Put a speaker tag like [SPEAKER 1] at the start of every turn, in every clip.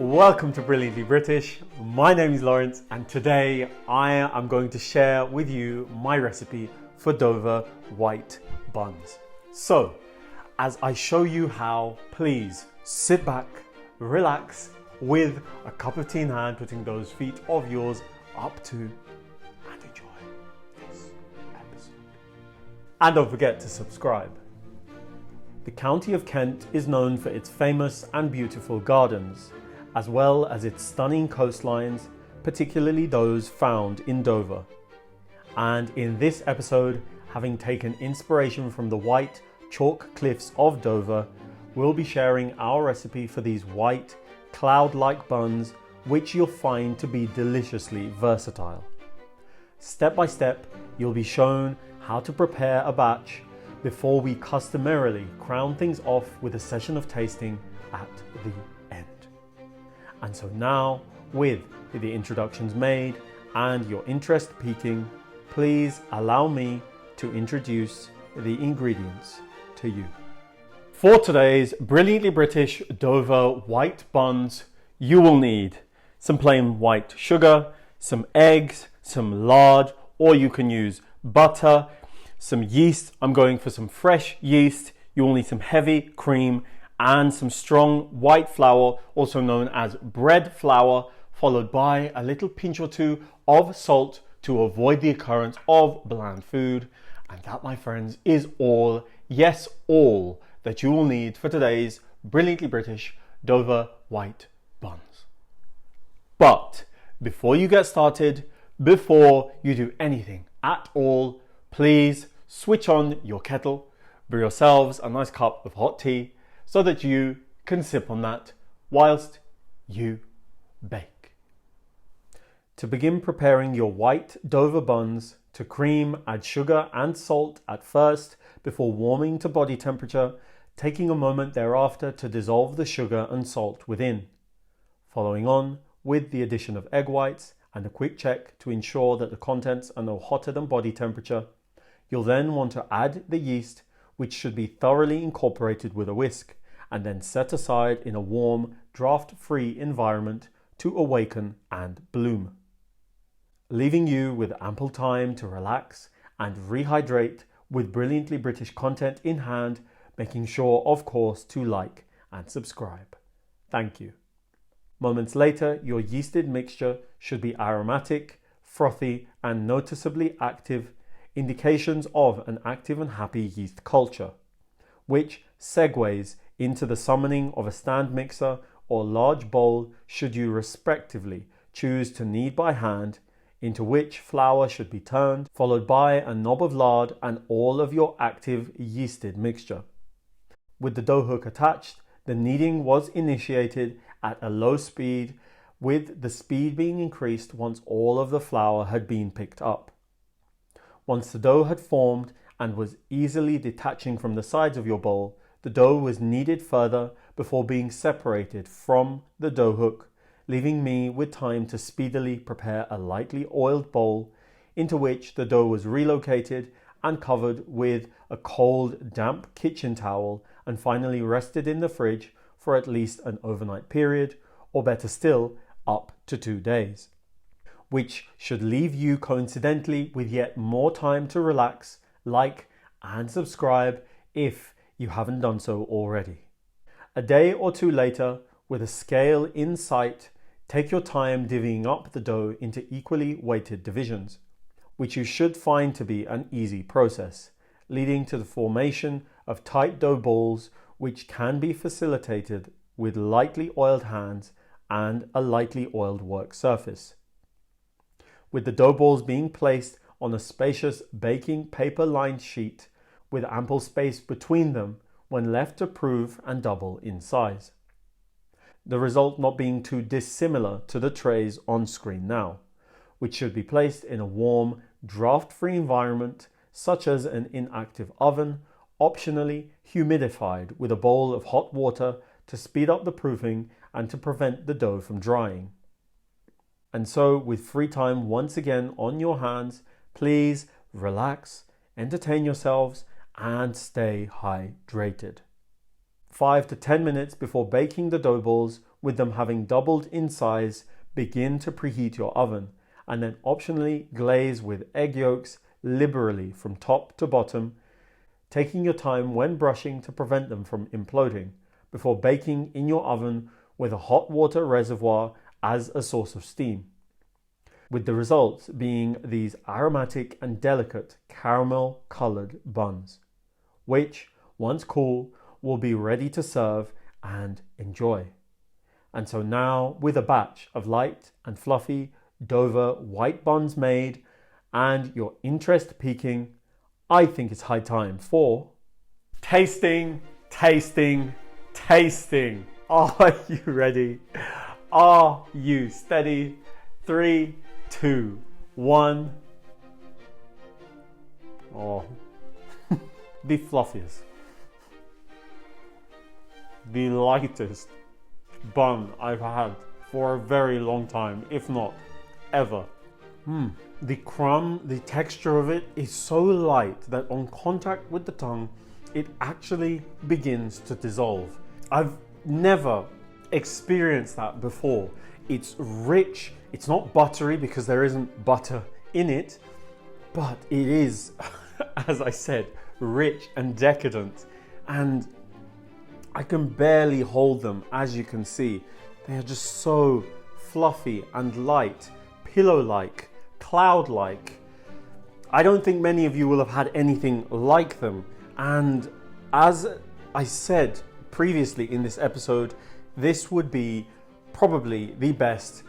[SPEAKER 1] Welcome to Brilliantly British. My name is Lawrence and today I am going to share with you my recipe for Dover white buns. So, as I show you how, please sit back, relax with a cup of tea in hand, putting those feet of yours up to and enjoy this episode. And don't forget to subscribe. The county of Kent is known for its famous and beautiful gardens, as well as its stunning coastlines, particularly those found in Dover. And in this episode, having taken inspiration from the white chalk cliffs of Dover, we'll be sharing our recipe for these white, cloud-like buns, which you'll find to be deliciously versatile. Step by step, you'll be shown how to prepare a batch before we customarily crown things off with a session of tasting at the end. And so now, with the introductions made and your interest peaking, please allow me to introduce the ingredients to you. For today's Brilliantly British Dover white buns, you will need some plain white sugar, some eggs, some lard, or you can use butter, some yeast. I'm going for some fresh yeast. You will need some heavy cream and some strong white flour, also known as bread flour, followed by a little pinch or two of salt to avoid the occurrence of bland food. And that, my friends, is all, yes, all that you will need for today's Brilliantly British Dover white buns. But before you get started, before you do anything at all, please switch on your kettle, brew yourselves a nice cup of hot tea, so that you can sip on that whilst you bake. To begin preparing your white Dover buns, to cream, add sugar and salt at first before warming to body temperature, taking a moment thereafter to dissolve the sugar and salt within. Following on with the addition of egg whites and a quick check to ensure that the contents are no hotter than body temperature, you'll then want to add the yeast, which should be thoroughly incorporated with a whisk, and then set aside in a warm, draft-free environment to awaken and bloom, leaving you with ample time to relax and rehydrate with Brilliantly British content in hand, making sure, of course, to like and subscribe. Thank you. Moments later, your yeasted mixture should be aromatic, frothy, and noticeably active, indications of an active and happy yeast culture, which segues into the summoning of a stand mixer or large bowl should you respectively choose to knead by hand, into which flour should be turned, followed by a knob of lard and all of your active yeasted mixture. With the dough hook attached, the kneading was initiated at a low speed, with the speed being increased once all of the flour had been picked up. Once the dough had formed and was easily detaching from the sides of your bowl, the dough was kneaded further before being separated from the dough hook, leaving me with time to speedily prepare a lightly oiled bowl into which the dough was relocated and covered with a cold, damp kitchen towel and finally rested in the fridge for at least an overnight period, or better still, up to 2 days, which should leave you coincidentally with yet more time to relax, like and subscribe if you haven't done so already. A day or two later, with a scale in sight, take your time divvying up the dough into equally weighted divisions, which you should find to be an easy process, leading to the formation of tight dough balls, which can be facilitated with lightly oiled hands and a lightly oiled work surface. With the dough balls being placed on a spacious baking paper lined sheet with ample space between them when left to prove and double in size. The result not being too dissimilar to the trays on screen now, which should be placed in a warm, draft-free environment such as an inactive oven, optionally humidified with a bowl of hot water to speed up the proofing and to prevent the dough from drying. And so, with free time once again on your hands, please relax, entertain yourselves, and stay hydrated. 5 to 10 minutes before baking the dough balls with them having doubled in size, begin to preheat your oven and then optionally glaze with egg yolks liberally from top to bottom, taking your time when brushing to prevent them from imploding, before baking in your oven with a hot water reservoir as a source of steam, with the results being these aromatic and delicate caramel coloured buns, which, once cool, will be ready to serve and enjoy. And so now, with a batch of light and fluffy Dover white buns made and your interest peaking, I think it's high time for tasting, tasting, tasting. Are you ready? Are you steady? 3, 2, 1. Oh, the fluffiest, the lightest bun I've had for a very long time, if not ever. The crumb, the texture of it is so light that on contact with the tongue, it actually begins to dissolve. I've never experienced that before. It's rich, it's not buttery because there isn't butter in it, but it is, as I said, rich and decadent. And I can barely hold them, as you can see. They are just so fluffy and light, pillow-like, cloud-like. I don't think many of you will have had anything like them. And as I said previously in this episode, this would be probably the best,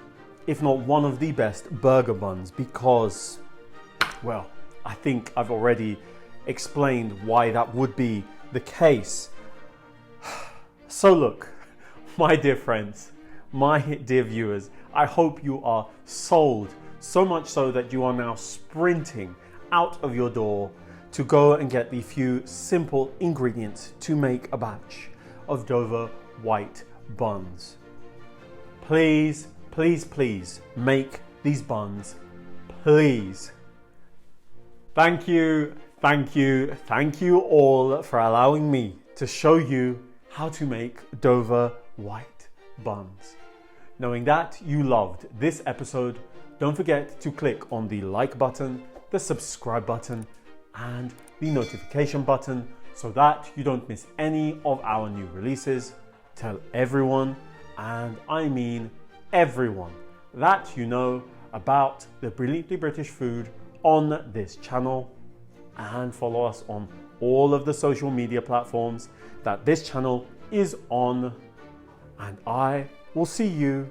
[SPEAKER 1] if not one of the best, burger buns because, well, I think I've already explained why that would be the case. So look, my dear friends, my dear viewers, I hope you are sold, so much so that you are now sprinting out of your door to go and get the few simple ingredients to make a batch of Dover white buns. Please, please, please make these buns, please. Thank you, thank you, thank you all for allowing me to show you how to make Dover white buns. Knowing that you loved this episode, don't forget to click on the like button, the subscribe button, and the notification button so that you don't miss any of our new releases. Tell everyone, and I mean everyone, that you know about the Brilliantly British food on this channel, and follow us on all of the social media platforms that this channel is on. And I will see you